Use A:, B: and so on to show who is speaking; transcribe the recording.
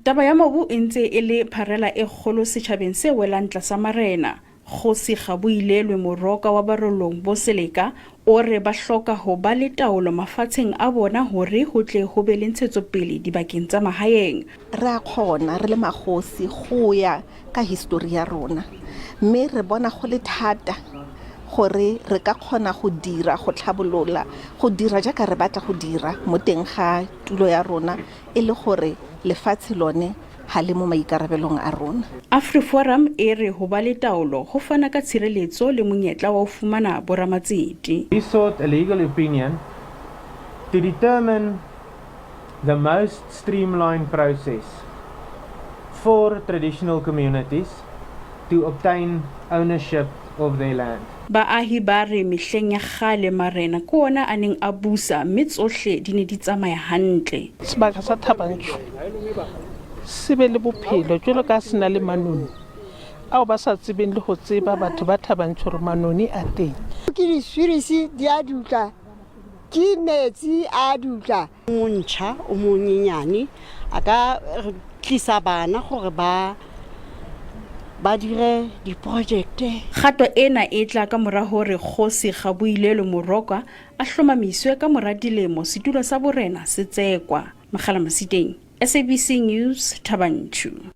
A: Taba ya mobu e ntse e le pharela e kgolo setšhabeng se welang tlasa marena. Kgosi Gaboilelwe Moroka wa Barolong Boo Seleka o re ba hloka ho ba le taolo mafatsheng a bona hore ho tle ho be le ntshetsopele dibakeng tsa mahaeng.
B: Re a kgona re le magosi go ya ka history ya rona, mme re bona go le thata gore re ka kgona go dira go tlhabolola go dira jaaka re batla go dira mo teng ga tulo ya rona e le gore lefatshe lone ha le mo maikarabelong a rona.
A: AfriFurum e re ho ba le taolo ho fana ka tshireletso le monyetla wa ho fumana boramatsete.
C: We sought a legal opinion to determine the most streamlined process for traditional communities to obtain ownership of their land.
A: Baahi ba re mehleng ya kgale marena ke ona a neng a busa mme tsohle di ne di tsamaya hantle.
D: Sebaka sa Thaba Nchu se be le bophelo jwalo ka sena le manoni ao ba sa tsebeng le ho tseba batho ba Thaba Nchu re manoni a teng.
E: Ke diswirisi di a dutla, ke metsi a dutla. Montšha o monyenyane a ka tlisa bana gore ba dire diprojekte.
A: Kgato ena e tla ka mora hore Kgosi Gaboilelwe Moroka a hlomamiswe ka mora dilemo setulo sa borena se tsekwa. Makgala Masiteng, SABC News, Thaba Nchu.